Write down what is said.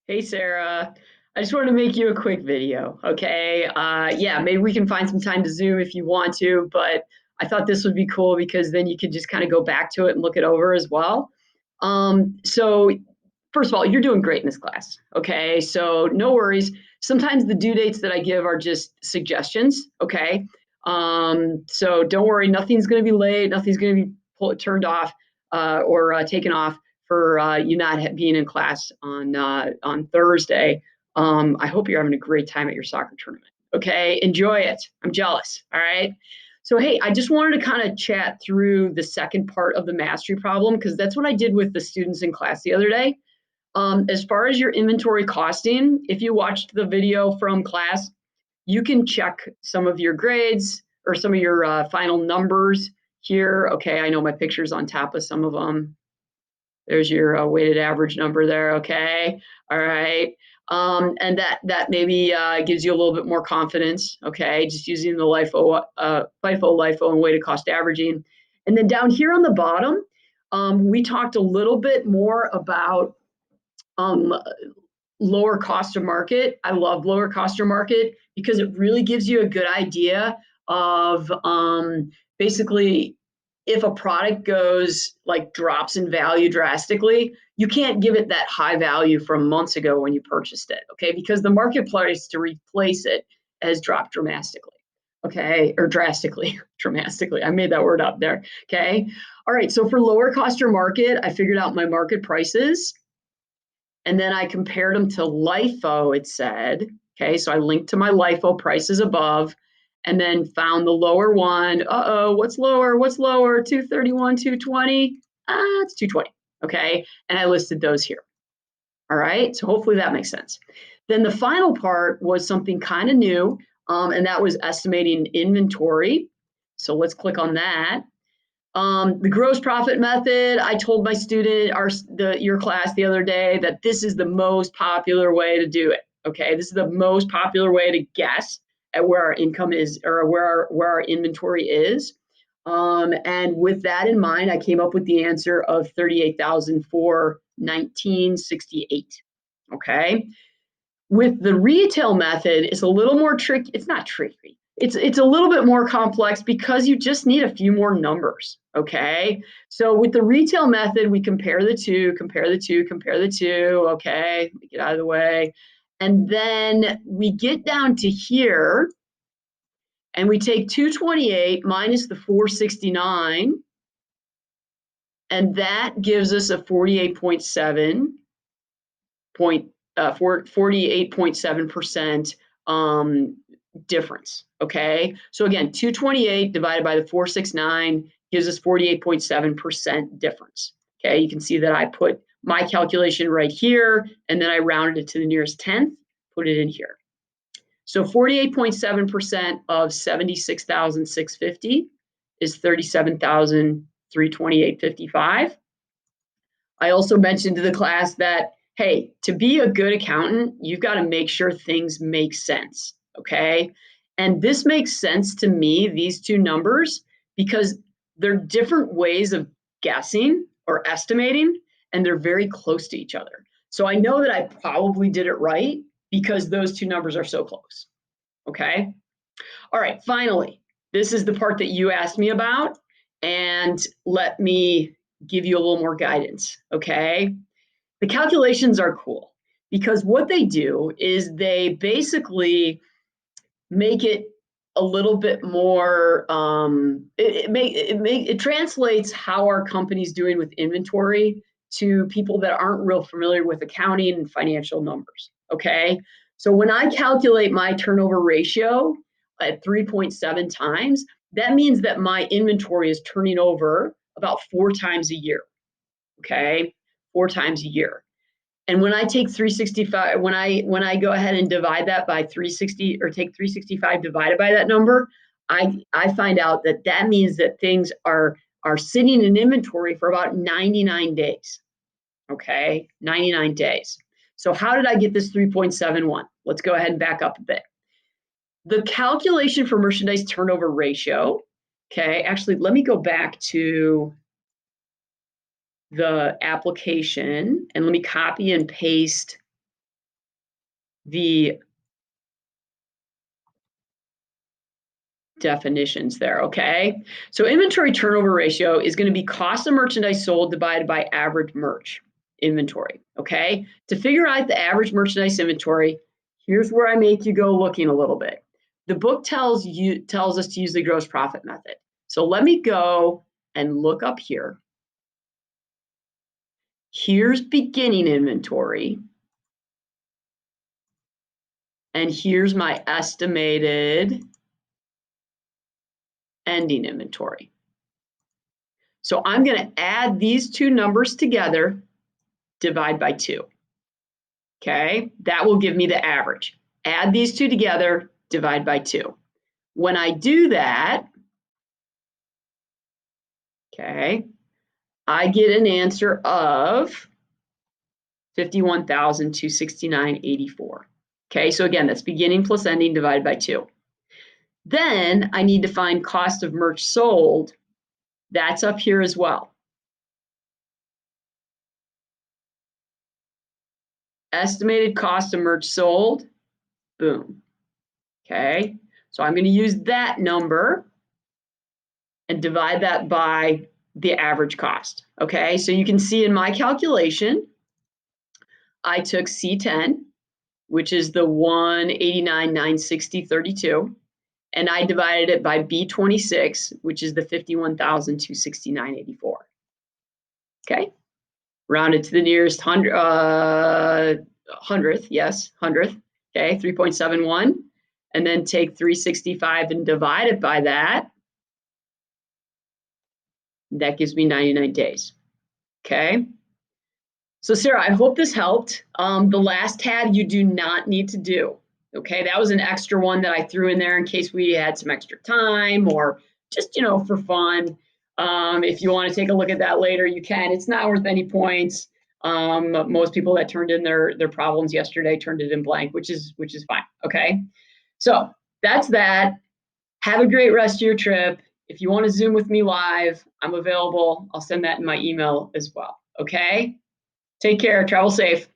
Hey Sarah, I just wanted to make you a quick video, okay? Yeah, maybe we can find some time to Zoom if you want to, but I thought this would be cool because then you could just kind of go back to it and look it over as well. So first of all, you're doing great in this class, okay? So no worries. Sometimes the due dates that I give are just suggestions, okay? So don't worry, nothing's going to be late, nothing's going to be turned off or taken off for you not being in class on Thursday. I hope you're having a great time at your soccer tournament. Okay, enjoy it. I'm jealous. All right. So hey, I just wanted to kind of chat through the second part of the mastery problem because that's what I did with the students in class the other day. As far as your inventory costing, if you watched the video from class, you can check some of your grades or some of your final numbers here. Okay, I know my picture's on top of some of them. There's your weighted average number there. Okay. All right. And that maybe gives you a little bit more confidence. Okay. Just using the LIFO, and weighted cost averaging. And then down here on the bottom, we talked a little bit more about um, lower cost of market. I love lower cost of market because it really gives you a good idea of basically if a product goes like drops in value drastically, you can't give it that high value from months ago when you purchased it, okay? Because the market price to replace it has dropped dramatically, okay? Or drastically, dramatically. I made that word up there, okay? All right, so for lower cost or market, I figured out my market prices and then I compared them to LIFO, it said. Okay, so I linked to my LIFO prices above and then found the lower one. Uh-oh, what's lower? What's lower? 231, 220? It's 220. Okay, and I listed those here. All right, so hopefully that makes sense. Then the final part was something kind of new, and that was estimating inventory. So let's click on that. The gross profit method, I told my student, your class the other day, that this is the most popular way to do it. Okay, this is the most popular way to guess at where our income is or where our inventory is. And with that in mind, I came up with the answer of 38,000 for 1968. Okay. With the retail method, it's a little more tricky. It's not tricky. It's a little bit more complex because you just need a few more numbers. Okay. So with the retail method, we compare the two, compare the two, compare the two. Okay. Get out of the way. And then we get down to here and we take 228 minus the 469, and that gives us a 48.7% difference. Okay. So again, 228 divided by the 469 gives us 48.7% difference. Okay. You can see that I put my calculation right here, and then I rounded it to the nearest tenth, put it in here. So 48.7% of 76,650 is 37,328.55. I also mentioned to the class that, hey, to be a good accountant, you've got to make sure things make sense. Okay. And this makes sense to me, these two numbers, because they're different ways of guessing or estimating, and they're very close to each other. So I know that I probably did it right because those two numbers are so close. Okay. All right. Finally, this is the part that you asked me about, and let me give you a little more guidance. Okay. The calculations are cool because what they do is they basically make it a little bit more it translates how our company's doing with inventory to people that aren't real familiar with accounting and financial numbers. Okay. So when I calculate my turnover ratio at 3.7 times, that means that my inventory is turning over about 4 times a year. Okay. 4 times a year. And when I take 365, when I go ahead and divide that by 360 or take 365 divided by that number, I find out that that means that things are sitting in inventory for about 99 days. Okay, 99 days. So how did I get this 3.71? Let's go ahead and back up a bit. The calculation for merchandise turnover ratio. Okay, actually, let me go back to the application and let me copy and paste the definitions there, okay? So inventory turnover ratio is going to be cost of merchandise sold divided by average merch inventory, okay? To figure out the average merchandise inventory, here's where I make you go looking a little bit. The book tells us to use the gross profit method. So let me go and look up here. Here's beginning inventory. And here's my estimated ending inventory. So I'm going to add these two numbers together, divide by 2. Okay, that will give me the average. Add these two together, divide by 2. When I do that, okay, I get an answer of 51,269.84. Okay, so again, that's beginning plus ending divided by 2. Then I need to find cost of merch sold. That's up here as well. Estimated cost of merch sold, boom. Okay, so I'm going to use that number and divide that by the average cost. Okay, so you can see in my calculation, I took C10, which is the 189,960.32, and I divided it by B26, which is the 51,269.84. Okay, rounded to the nearest hundredth, yes, hundredth. Okay, 3.71, and then take 365 and divide it by that. That gives me 99 days. Okay. So Sarah, I hope this helped. The last tab you do not need to do. Okay, that was an extra one that I threw in there in case we had some extra time or just, for fun. If you want to take a look at that later, you can. It's not worth any points. Most people that turned in their problems yesterday turned it in blank, which is fine. Okay, so that's that. Have a great rest of your trip. If you want to Zoom with me live, I'm available. I'll send that in my email as well. Okay. Take care. Travel safe.